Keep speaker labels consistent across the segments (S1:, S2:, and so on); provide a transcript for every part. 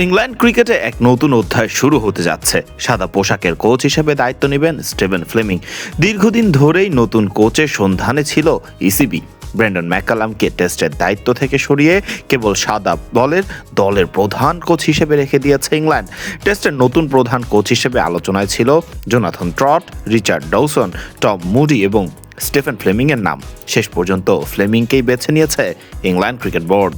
S1: England ক্রিকেটে এক নতুন অধ্যায় শুরু হতে যাচ্ছে। সাদা পোশাকের কোচ হিসেবে দায়িত্ব নেবেন স্টিভেন ফ্লেমিং। দীর্ঘদিন ধরেই নতুন কোচের সন্ধানে ছিল ইসিবি। ব্রেন্ডন ম্যাকালামকে টেস্টের দায়িত্ব থেকে সরিয়ে কেবল সাদা দলের প্রধান কোচ হিসেবে রেখে দিয়েছে ইংল্যান্ড। টেস্টের নতুন প্রধান কোচ হিসেবে আলোচনায় ছিল Jonathan Trott, Richard Dawson, Tom Moody এবং স্টিফেন ফ্লেমিংয়ের নাম। শেষ পর্যন্ত ফ্লেমিংকেই বেছে নিয়েছে ইংল্যান্ড ক্রিকেট বোর্ড।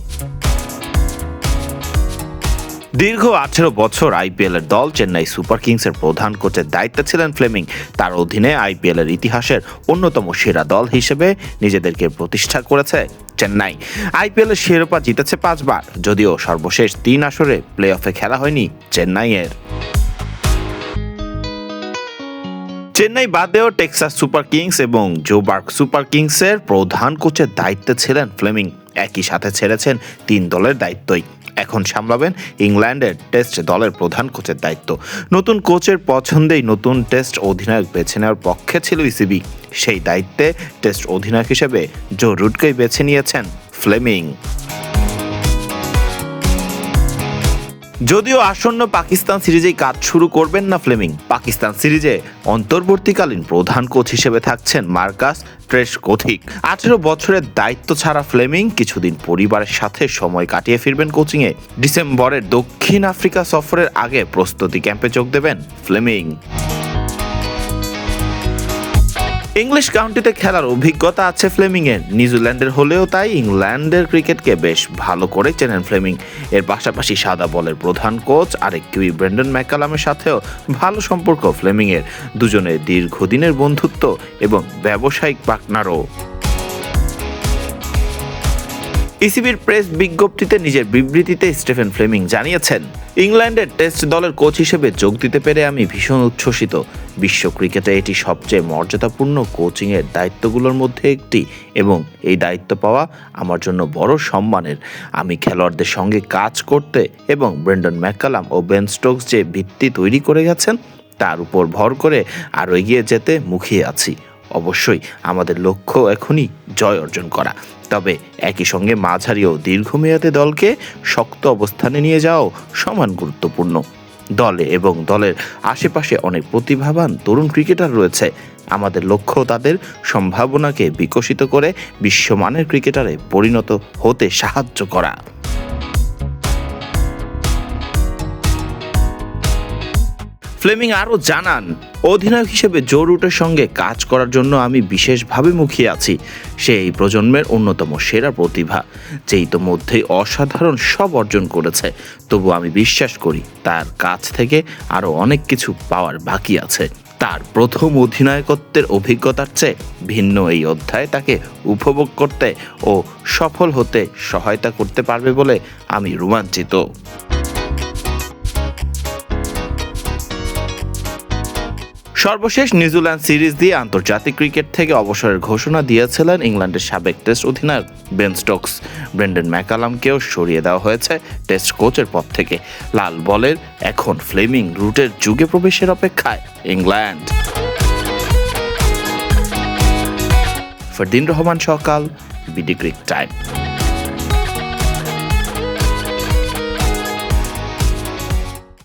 S1: দীর্ঘ 18 বছর আইপিএলের দল চেন্নাই সুপার কিংসের প্রধান কোচের দায়িত্বে ছিলেন ফ্লেমিং। তার অধীনে আইপিএলের ইতিহাসের অন্যতম সেরা দল হিসেবে নিজেদেরকে প্রতিষ্ঠা করেছে চেন্নাই। আইপিএলের শিরোপা জিতেছে 5 বার, যদিও সর্বশেষ 3 আসরে প্লে অফে খেলা হয়নি চেন্নাইয়ের। চেন্নাই বাদেও টেক্সাস সুপার কিংস এবং জোবার্গ সুপার কিংসের প্রধান কোচের দায়িত্বে ছিলেন ফ্লেমিং। একই সাথে ছেড়েছেন 3 দলের দায়িত্বই। এখন সামলাবেন ইংল্যান্ডের টেস্ট দলের প্রধান কোচের দায়িত্ব। নতুন কোচের পছন্দেই নতুন টেস্ট অধিনায়ক বেছে নেওয়ার পক্ষে ছিল ইসিবি। সেই দায়িত্বে টেস্ট অধিনায়ক হিসেবে জো রুটকেই বেছে নিয়েছেন ফ্লেমিং। যদিও আসন্ন পাকিস্তান সিরিজেই কাজ শুরু করবেন না ফ্লেমিং। পাকিস্তান সিরিজে অন্তর্বর্তীকালীন প্রধান কোচ হিসেবে থাকছেন মার্কাস ট্রেসকোথিক। 18 বছরের দায়িত্ব ছাড়া ফ্লেমিং কিছুদিন পরিবারের সাথে সময় কাটিয়ে ফিরবেন কোচিংয়ে। ডিসেম্বরের দক্ষিণ আফ্রিকা সফরের আগে প্রস্তুতি ক্যাম্পে যোগ দেবেন ফ্লেমিং। ইংলিশ কাউন্টিতে খেলার অভিজ্ঞতা আছে ফ্লেমিংয়ের। নিউজিল্যান্ডের হলেও তাই ইংল্যান্ডের ক্রিকেটকে বেশ ভালো করে চেনেন ফ্লেমিং। এর পাশাপাশি সাদা বলের প্রধান কোচ আরেক কিউই ব্রেন্ডন ম্যাকালামের সাথেও ভালো সম্পর্ক ফ্লেমিংয়ের। দুজনের দীর্ঘদিনের বন্ধুত্ব এবং ব্যবসায়িক পার্টনারও। ইসিবির প্রেস বিজ্ঞপ্তিতে নিজের বিবৃতিতে স্টিফেন ফ্লেমিং জানিয়েছেন, ইংল্যান্ডের টেস্ট দলের কোচ হিসেবে যোগ দিতে পেরে আমি ভীষণ উচ্ছ্বসিত। বিশ্ব ক্রিকেটে এটি সবচেয়ে মর্যাদাপূর্ণ কোচিংয়ের দায়িত্বগুলোর মধ্যে একটি এবং এই দায়িত্ব পাওয়া আমার জন্য বড় সম্মানের। আমি খেলোয়াড়দের সঙ্গে কাজ করতে এবং ব্রেন্ডন ম্যাকালাম ও বেন স্টোকস যে ভিত্তি তৈরি করে গেছেন তার উপর ভর করে আরও এগিয়ে যেতে মুখিয়ে আছি। অবশ্যই আমাদের লক্ষ্য এখনই জয় অর্জন করা, তবে একই সঙ্গে মাঝারি ও দীর্ঘমেয়াদে দলকে শক্ত অবস্থানে নিয়ে যাওয়াও সমান গুরুত্বপূর্ণ। দলে এবং দলের আশেপাশে অনেক প্রতিভাবান তরুণ ক্রিকেটার রয়েছে। আমাদের লক্ষ্য তাদের সম্ভাবনাকে বিকশিত করে বিশ্বমানের ক্রিকেটারে পরিণত হতে সাহায্য করা। ফ্লেমিং আরও জানান, অধিনায়ক হিসেবে জো রুটের সঙ্গে কাজ করার জন্য আমি বিশেষভাবে মুখিয়ে আছি। সে এই প্রজন্মের অন্যতম সেরা প্রতিভা, যে ইতোমধ্যেই অসাধারণ সব অর্জন করেছে। তবু আমি বিশ্বাস করি তার কাছ থেকে আরও অনেক কিছু পাওয়ার বাকি আছে। তার প্রথম অধিনায়কত্বের অভিজ্ঞতার চেয়ে ভিন্ন এই অধ্যায়ে তাকে উপভোগ করতে ও সফল হতে সহায়তা করতে পারবে বলে আমি রোমাঞ্চিত। সর্বশেষ নিউজিল্যান্ড সিরিজ দিয়ে আন্তর্জাতিক ক্রিকেট থেকে অবসরের ঘোষণা দিয়েছিলেন ইংল্যান্ডের সাবেক টেস্ট অধিনায়ক বেন স্টোকস। ব্রেন্ডন ম্যাকালামকেও সরিয়ে দেওয়া হয়েছে টেস্ট কোচের পদ থেকে। লাল বলের এখন ফ্লেমিং রুটের যুগে প্রবেশের অপেক্ষায় ইংল্যান্ড। ফরদিন রহমান সকাল, বিডি ক্রিক টাইম।